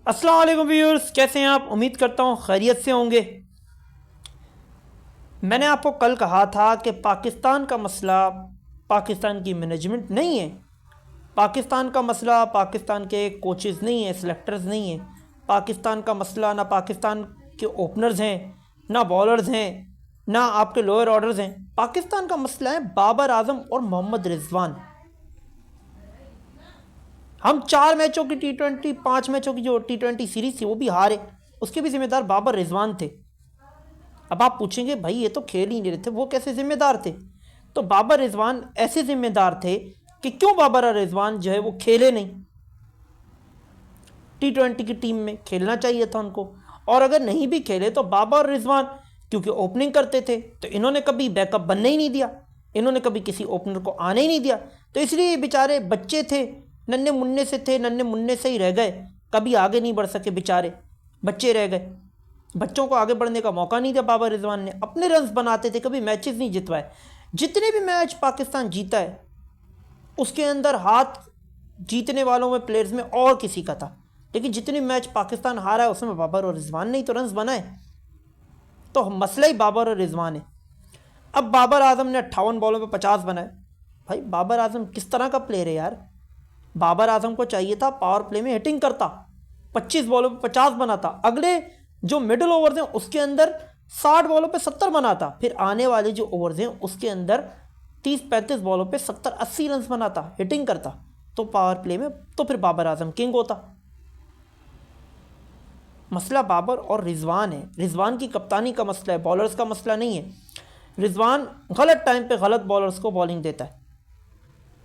अस्सलाम वालेकुम व्यूअर्स, कैसे हैं आप। उम्मीद करता हूँ खैरियत से होंगे। मैंने आपको कल कहा था कि पाकिस्तान का मसला पाकिस्तान की मैनेजमेंट नहीं है। पाकिस्तान का मसला पाकिस्तान के कोचेज़ नहीं है, सेलेक्टर्स नहीं है। पाकिस्तान का मसला ना पाकिस्तान के ओपनर्स हैं, ना बॉलर्स हैं, ना आपके लोअर ऑर्डर्स हैं। पाकिस्तान का मसला है बाबर आजम और मोहम्मद रिजवान। हम 4 मैचों की T20, 5 मैचों की जो T20 सीरीज थी वो भी हारे। उसके भी जिम्मेदार बाबर रिजवान थे। अब आप पूछेंगे भाई ये तो खेल ही नहीं रहे थे, वो कैसे जिम्मेदार थे। तो बाबर रिजवान ऐसे जिम्मेदार थे कि क्यों बाबर और रिजवान जो है वो खेले नहीं। T20 की टीम में खेलना चाहिए था उनको। और अगर नहीं भी खेले तो बाबर और रिजवान क्योंकि ओपनिंग करते थे तो इन्होंने कभी बैकअप बनने ही नहीं दिया, इन्होंने कभी किसी ओपनर को आने ही नहीं दिया। तो इसलिए बेचारे बच्चे थे, नन्हे मुन्ने से थे, नन्हे मुन्ने से ही रह गए, कभी आगे नहीं बढ़ सके, बेचारे बच्चे रह गए। बच्चों को आगे बढ़ने का मौका नहीं दिया बाबर रिजवान ने। अपने रन्स बनाते थे, कभी मैचेस नहीं जितवाए। जितने भी मैच पाकिस्तान जीता है उसके अंदर हाथ जीतने वालों में प्लेयर्स में और किसी का था, लेकिन जितने मैच पाकिस्तान हारा है उसमें बाबर और रिजवान ने ही तो रन्स बनाए। तो मसला ही बाबर और रिजवान है। अब बाबर आजम ने 58 बॉलों पे 50 बनाए। भाई बाबर आजम किस तरह का प्लेयर है यार। बाबर आजम को चाहिए था पावर प्ले में हिटिंग करता, 25 बॉलों पे 50 बनाता, अगले जो मिडिल ओवर्स हैं उसके अंदर 60 बॉलों पे 70 बनाता, फिर आने वाले जो ओवर्स हैं उसके अंदर 30-35 बॉलों पे 70-80 रन बनाता, हिटिंग करता। तो पावर प्ले में तो फिर बाबर आजम किंग होता। मसला बाबर और रिजवान है, रिजवान की कप्तानी का मसला है, बॉलर्स का मसला नहीं है। रिजवान गलत टाइम पे गलत बॉलर्स को बॉलिंग देता है।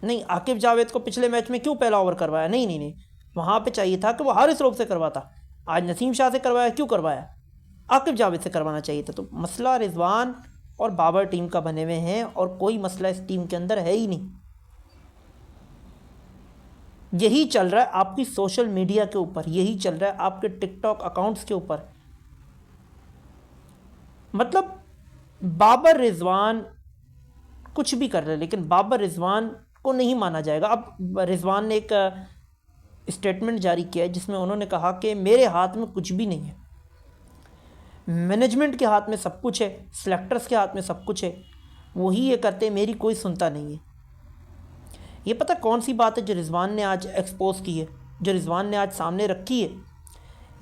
नहीं, आकिब जावेद को पिछले मैच में क्यों पहला ओवर करवाया? नहीं नहीं नहीं, वहाँ पे चाहिए था कि वो हारिस रऊफ से करवाता। आज नसीम शाह से करवाया, क्यों करवाया? आकिब जावेद से करवाना चाहिए था। तो मसला रिजवान और बाबर टीम का बने हुए हैं और कोई मसला इस टीम के अंदर है ही नहीं। यही चल रहा है आपकी सोशल मीडिया के ऊपर, यही चल रहा है आपके टिकटॉक अकाउंट्स के ऊपर। मतलब बाबर रिजवान कुछ भी कर रहे हैं लेकिन बाबर रिजवान को नहीं माना जाएगा। अब रिजवान ने एक स्टेटमेंट जारी किया है जिसमें उन्होंने कहा कि मेरे हाथ में कुछ भी नहीं है, मैनेजमेंट के हाथ में सब कुछ है, सेलेक्टर्स के हाथ में सब कुछ है, वही ये करते, मेरी कोई सुनता नहीं है। ये पता कौन सी बात है जो रिजवान ने आज एक्सपोज की है, जो रिजवान ने आज सामने रखी है?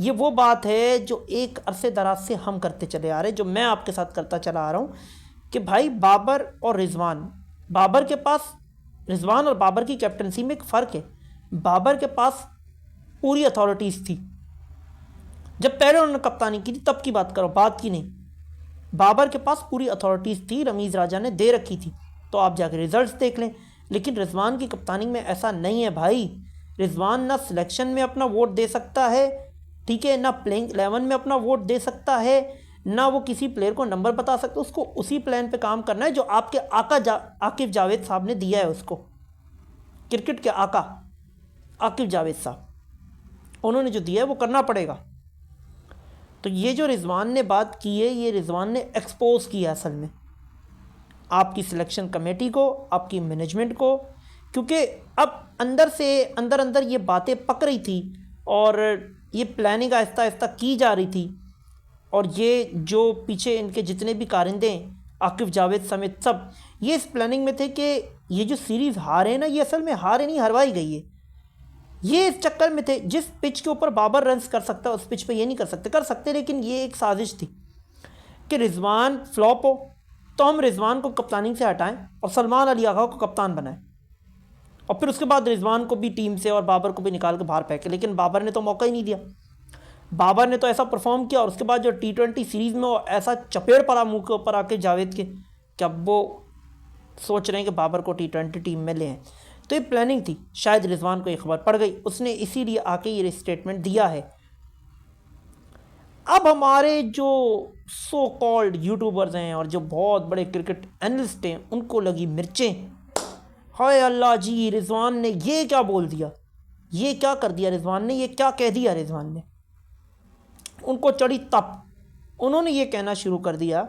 ये वो बात है जो एक अरसे दराज से हम करते चले आ रहे हैं, जो मैं आपके साथ करता चला आ रहा हूँ कि भाई बाबर और रिजवान, बाबर के पास, रिजवान और बाबर की कैप्टनसी में एक फ़र्क है। बाबर के पास पूरी अथॉरिटीज़ थी, जब पहले उन्होंने कप्तानी की थी तब की बात करो, बात की नहीं। बाबर के पास पूरी अथॉरिटीज़ थी, रमीज़ राजा ने दे रखी थी, तो आप जाकर रिजल्ट्स देख लें। लेकिन रिजवान की कप्तानी में ऐसा नहीं है भाई। रिजवान ना सिलेक्शन में अपना वोट दे सकता है, ठीक है, ना प्लेइंग 11 में अपना वोट दे सकता है, ना वो किसी प्लेयर को नंबर बता सकता। उसको उसी प्लान पे काम करना है जो आपके आकिब जावेद साहब ने दिया है उसको, क्रिकेट के आका आकिब जावेद साहब, उन्होंने जो दिया है वो करना पड़ेगा। तो ये जो रिजवान ने बात की है, ये रिजवान ने एक्सपोज किया असल में आपकी सिलेक्शन कमेटी को, आपकी मैनेजमेंट को, क्योंकि अब अंदर से अंदर अंदर ये बातें पक रही थी और ये प्लानिंग आहिस्ता आहिस्ता की जा रही थी। और ये जो पीछे इनके जितने भी कारिंदे आकिब जावेद समेत सब, ये इस प्लानिंग में थे कि ये जो सीरीज़ हारे ना, ये असल में हारे नहीं, हरवाई गई है। ये इस चक्कर में थे, जिस पिच के ऊपर बाबर रन्स कर सकता है उस पिच पे ये नहीं कर सकते, कर सकते, लेकिन ये एक साजिश थी कि रिजवान फ्लॉप हो तो हम रिजवान को कप्तानी से हटाएं और सलमान अली आगा को कप्तान बनाएं, और फिर उसके बाद रिजवान को भी टीम से और बाबर को भी निकाल के बाहर फेंके। लेकिन बाबर ने तो मौका ही नहीं दिया। बाबर ने तो ऐसा परफॉर्म किया और उसके बाद जो T20 सीरीज़ में वो ऐसा चपेड़ पड़ा मुंह के ऊपर आके जावेद के, कि अब वो सोच रहे हैं कि बाबर को T20 टीम में लें। तो ये प्लानिंग थी। शायद रिजवान को ये खबर पड़ गई, उसने इसीलिए आके ये स्टेटमेंट दिया है। अब हमारे जो सो कॉल्ड यूट्यूबर्स हैं और जो बहुत बड़े क्रिकेट एनालिस्ट हैं उनको लगी मिर्चें। हाय अल्लाह जी, रिजवान ने ये क्या बोल दिया, ये क्या कर दिया रिजवान ने, ये क्या कह दिया रिजवान ने। उनको चढ़ी तप, उन्होंने ये कहना शुरू कर दिया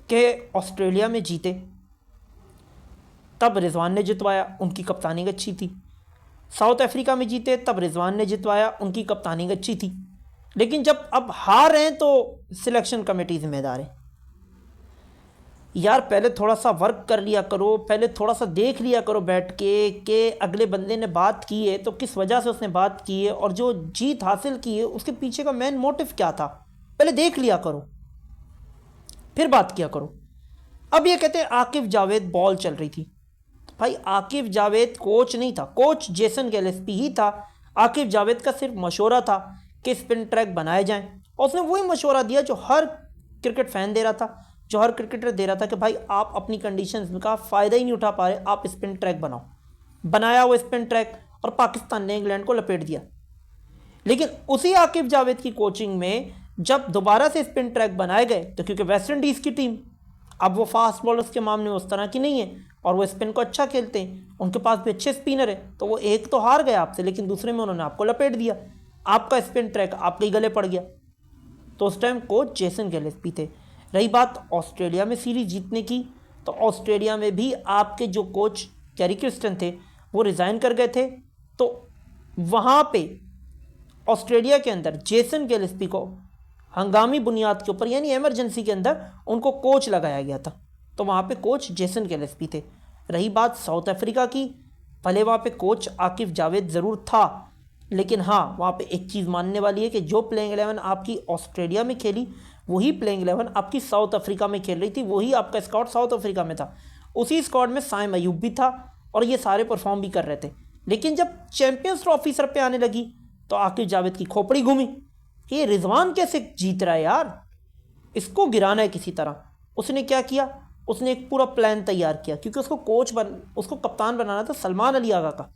कि ऑस्ट्रेलिया में जीते तब रिजवान ने जितवाया, उनकी कप्तानी अच्छी थी। साउथ अफ्रीका में जीते तब रिजवान ने जितवाया, उनकी कप्तानी अच्छी थी। लेकिन जब अब हार रहे हैं तो सिलेक्शन कमेटी जिम्मेदार है। यार पहले थोड़ा सा वर्क कर लिया करो, पहले थोड़ा सा देख लिया करो बैठ के कि अगले बंदे ने बात की है तो किस वजह से उसने बात की है, और जो जीत हासिल की है उसके पीछे का मेन मोटिव क्या था, पहले देख लिया करो, फिर बात किया करो। अब ये कहते हैं आकिब जावेद बॉल चल रही थी। भाई आकिब जावेद कोच नहीं था, कोच जेसन गिलेस्पी ही था। आकिब जावेद का सिर्फ मशवरा था कि स्पिन ट्रैक बनाए जाएं, और उसने वही मशवरा दिया जो हर क्रिकेट फ़ैन दे रहा था, जो हर क्रिकेटर दे रहा था कि भाई आप अपनी कंडीशंस का फ़ायदा ही नहीं उठा पा रहे, आप स्पिन ट्रैक बनाओ। बनाया वो स्पिन ट्रैक और पाकिस्तान ने इंग्लैंड को लपेट दिया। लेकिन उसी आकिब जावेद की कोचिंग में जब दोबारा से स्पिन ट्रैक बनाए गए तो क्योंकि वेस्ट इंडीज़ की टीम अब वो फास्ट बॉलर्स के मामले में उस तरह की नहीं है और वो स्पिन को अच्छा खेलते हैं, उनके पास भी अच्छे स्पिनर है, तो वो एक तो हार गए आपसे लेकिन दूसरे में उन्होंने आपको लपेट दिया, आपका स्पिन ट्रैक आपके ही गले पड़ गया। तो उस टाइम कोच जेसन गिलेस्पी थे। रही बात ऑस्ट्रेलिया में सीरीज जीतने की, तो ऑस्ट्रेलिया में भी आपके जो कोच कैरी क्रिस्टन थे वो रिज़ाइन कर गए थे, तो वहाँ पे ऑस्ट्रेलिया के अंदर जेसन गिलेस्पी को हंगामी बुनियाद के ऊपर यानी इमरजेंसी के अंदर उनको कोच लगाया गया था, तो वहाँ पे कोच जेसन गिलेस्पी थे। रही बात साउथ अफ्रीका की, भले वहाँ पे कोच आकिब जावेद ज़रूर था, लेकिन हाँ वहाँ पे एक चीज़ मानने वाली है कि जो प्लेइंग 11 आपकी ऑस्ट्रेलिया में खेली वही प्लेइंग 11 आपकी साउथ अफ्रीका में खेल रही थी, वही आपका स्क्वाड साउथ अफ्रीका में था। उसी स्क्वाड में साइम अयूब भी था और ये सारे परफॉर्म भी कर रहे थे। लेकिन जब चैंपियंस ट्रॉफी सर पे आने लगी तो आकिब जावेद की खोपड़ी घूमी कि ये रिजवान कैसे जीत रहा है यार, इसको गिराना है किसी तरह। उसने क्या किया, उसने एक पूरा प्लान तैयार किया, क्योंकि उसको कप्तान बनाना था सलमान अली आगा का।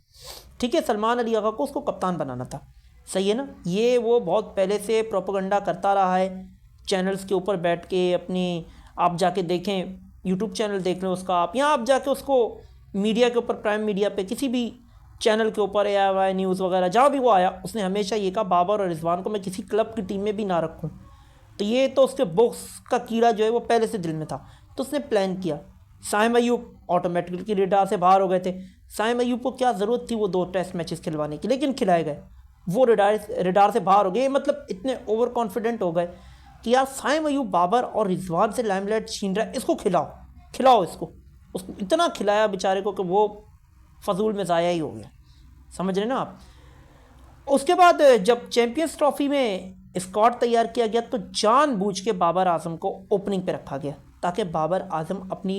ठीक है, सलमान अली आगा को उसको कप्तान बनाना था, सही है ना। ये वो बहुत पहले से प्रोपेगेंडा करता रहा है चैनल्स के ऊपर बैठ के अपनी, आप जाके देखें यूट्यूब चैनल देख लें उसका आप, या आप जाके उसको मीडिया के ऊपर प्राइम मीडिया पे किसी भी चैनल के ऊपर AIY न्यूज़ वगैरह जहाँ भी वो आया, उसने हमेशा ये कहा बाबर और रिजवान को मैं किसी क्लब की टीम में भी ना रखूँ। तो ये तो उसके बॉक्स का कीड़ा जो है वो पहले से दिल में था, तो उसने प्लान किया। साइम अयूब ऑटोमेटिकली रिडार से बाहर हो गए थे। साइम अयूब को क्या ज़रूरत थी वो 2 टेस्ट मैचेस खिलवाने की, लेकिन खिलाए गए। वो रिडार से बाहर हो गए, मतलब इतने ओवर कॉन्फिडेंट हो गए कि यार साइम अयूब बाबर और रिजवान से लाइमलाइट छीन रहा है, इसको खिलाओ इसको। उसको इतना खिलाया बेचारे को कि वो फजूल में ज़ाया ही हो गया, समझ रहे ना आप। उसके बाद जब चैंपियंस ट्रॉफी में स्क्वाड तैयार किया गया तो जानबूझ के बाबर आजम को ओपनिंग पे रखा गया ताकि बाबर आजम अपनी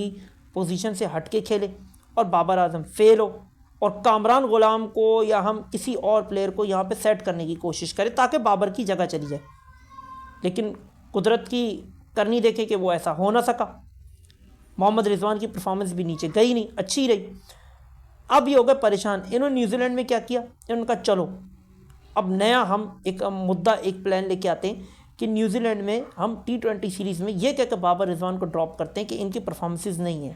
पोजीशन से हट के खेले और बाबर आजम फेल हो, और कामरान गुलाम को या हम किसी और प्लेयर को यहाँ पे सेट करने की कोशिश करें ताकि बाबर की जगह चली जाए। लेकिन कुदरत की करनी देखे कि वो ऐसा हो ना सका। मोहम्मद रिजवान की परफॉर्मेंस भी नीचे गई नहीं, अच्छी रही। अब ये हो गए परेशान। इन्होंने न्यूजीलैंड में क्या किया, इन्होंने कहा चलो अब नया हम एक मुद्दा, एक प्लान लेके आते हैं कि न्यूजीलैंड में हम T20 सीरीज़ में ये कहकर बाबर रिजवान को ड्रॉप करते हैं कि इनकी परफॉर्मेंसेस नहीं है।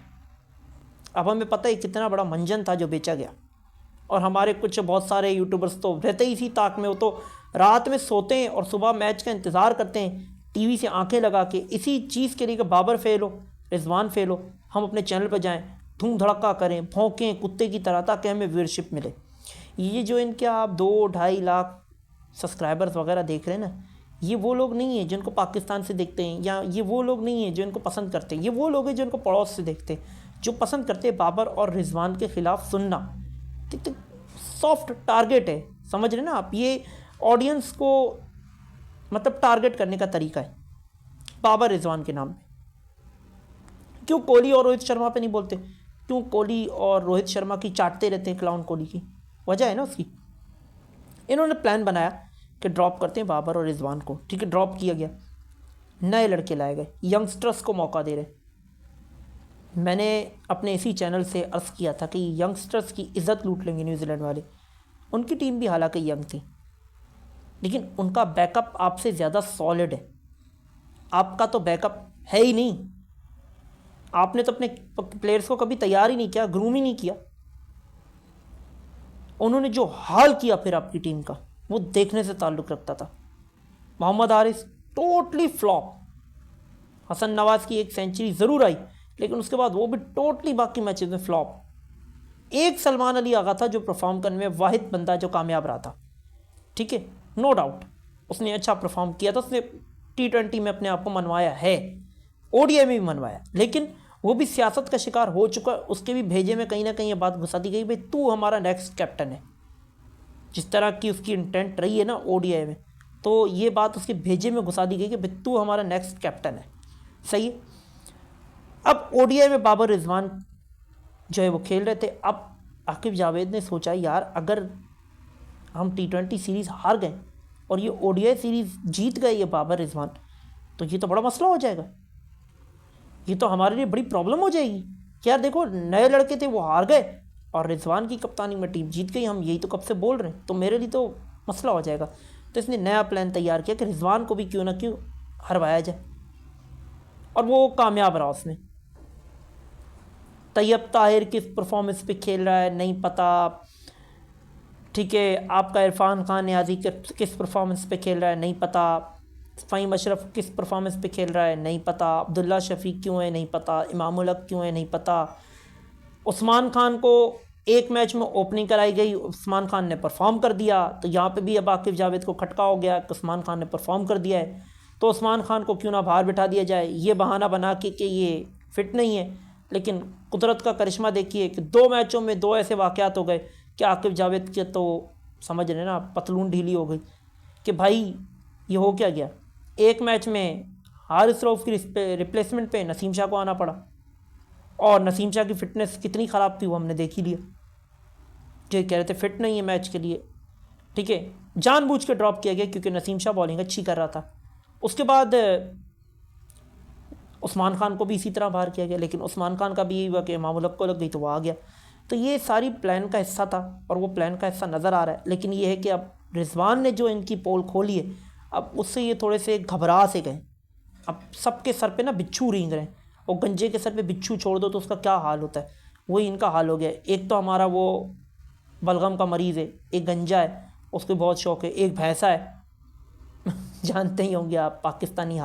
अब हमें पता है कितना बड़ा मंजन था जो बेचा गया, और हमारे कुछ बहुत सारे यूट्यूबर्स तो रहते ही इसी ताक में, वो तो रात में सोते हैं और सुबह मैच का इंतज़ार करते हैं टीवी से आंखें लगा के, इसी चीज़ के लिए कि बाबर फेल हो, रिजवान फेल हो, हम अपने चैनल पर जाएं, धूम धड़का करें, भौंकें कुत्ते की तरह ताकि हमें व्यूअरशिप मिले। ये जो इनके आप 2-2.5 लाख सब्सक्राइबर्स वगैरह देख रहे हैं ना, ये वो लोग नहीं हैं जिनको पाकिस्तान से देखते हैं, या ये वो लोग नहीं हैं जो इनको पसंद करते हैं। ये वो लोग हैं जो इनको पड़ोस से देखते हैं, जो पसंद करते हैं बाबर और रिजवान के ख़िलाफ़ सुनना। तो सॉफ्ट टारगेट है, समझ रहे ना आप। ये ऑडियंस को मतलब टारगेट करने का तरीका है बाबर रिजवान के नाम पे। क्यों कोहली और रोहित शर्मा पे नहीं बोलते, क्यों कोहली और रोहित शर्मा की चाटते रहते हैं क्लाउन कोहली की, वजह है ना उसकी। इन्होंने प्लान बनाया कि ड्रॉप करते हैं बाबर और रिजवान को। ठीक है, ड्रॉप किया गया, नए लड़के लाए गए, यंगस्टर्स को मौका दे रहे। मैंने अपने इसी चैनल से अर्ज़ किया था कि यंगस्टर्स की इज़्ज़त लूट लेंगे न्यूजीलैंड वाले। उनकी टीम भी हालांकि यंग थी, लेकिन उनका बैकअप आपसे ज़्यादा सॉलिड है। आपका तो बैकअप है ही नहीं। आपने तो अपने प्लेयर्स को कभी तैयार ही नहीं किया, ग्रूम ही नहीं किया। उन्होंने जो हाल किया फिर आपकी टीम का, वो देखने से ताल्लुक़ रखता था। Mohammad Haris totally flop. हसन नवाज़ की एक सेंचुरी ज़रूर आई, लेकिन उसके बाद वो भी टोटली बाकी मैचेस में फ्लॉप। एक सलमान अली आगा था जो परफॉर्म करने में वाहिद बंदा जो कामयाब रहा था, ठीक है, नो डाउट उसने अच्छा परफॉर्म किया था, उसने T20 में अपने आप को मनवाया है, ODI में भी मनवाया, लेकिन वो भी सियासत का शिकार हो चुका। उसके भी भेजे में कहीं ना कहीं ये बात घुसा दी गई, भाई तू हमारा नेक्स्ट कैप्टन है, जिस तरह की उसकी इंटेंट रही है ना ODI में, तो ये बात उसके भेजे में घुसा दी गई कि भाई तू हमारा नेक्स्ट कैप्टन है। सही है। अब ODI में बाबर रिजवान जो है वो खेल रहे थे। अब आकिब जावेद ने सोचा यार अगर हम T20 सीरीज़ हार गए और ये ODI सीरीज़ जीत गए ये बाबर रिजवान, तो ये तो बड़ा मसला हो जाएगा, ये तो हमारे लिए बड़ी प्रॉब्लम हो जाएगी कि यार देखो नए लड़के थे वो हार गए और रिजवान की कप्तानी में टीम जीत गई, हम यही तो कब से बोल रहे हैं, तो मेरे लिए तो मसला हो जाएगा। तो इसने नया प्लान तैयार किया कि रिजवान को भी क्यों ना क्यों हरवाया जाए, और वो कामयाब रहा उसमें। तैयब ताहिर किस परफॉर्मेंस पे खेल रहा है नहीं पता, ठीक है, आपका इरफान खान न्याजी किस परफॉर्मेंस पे खेल रहा है नहीं पता, फ़हीम अशरफ किस परफॉर्मेंस पे खेल रहा है नहीं पता, अब्दुल्ला शफीक क्यों है नहीं पता, इमामुल हक क्यों है नहीं पता। उस्मान खान को एक मैच में ओपनिंग कराई गई, उस्मान खान ने परफॉर्म कर दिया, तो यहाँ पे भी अब आकिब जावेद को खटका हो गया कि उस्मान खान ने परफॉर्म कर दिया है, तो उस्मान खान को क्यों ना बाहर बिठा दिया जाए, ये बहाना बना के कि ये फिट नहीं है। लेकिन कुदरत का करिश्मा देखिए कि 2 मैचों में 2 ऐसे वाक़यात हो गए कि आकिब जावेद के तो समझ रहे ना पतलून ढीली हो गई कि भाई ये हो क्या गया। एक मैच में हारिस रऊफ़ की रिप्लेसमेंट पे नसीम शाह को आना पड़ा, और नसीम शाह की फ़िटनेस कितनी ख़राब थी वो हमने देख ही लिया, जो कह रहे थे फिट नहीं है मैच के लिए, ठीक है, जानबूझ के ड्रॉप किया गया क्योंकि नसीम शाह बॉलिंग अच्छी कर रहा था। उसके बाद उस्मान खान को भी इसी तरह बाहर किया गया, लेकिन उस्मान खान का भी यही हुआ कि इमामुल हक को लग गई तो वो आ गया। तो ये सारी प्लान का हिस्सा था और वो प्लान का हिस्सा नज़र आ रहा है। लेकिन ये है कि अब रिजवान ने जो इनकी पोल खोली है, अब उससे ये थोड़े से घबरा से गए। अब सबके सर पे ना बिच्छू रेंग रहे हैं, और गंजे के सर पे बिच्छू छोड़ दो तो उसका क्या हाल होता है, वही इनका हाल हो गया। एक तो हमारा वो बलगम का मरीज़ है, एक गंजा है उसको बहुत शौक़ है, एक भैंसा है जानते ही होंगे आप, पाकिस्तानी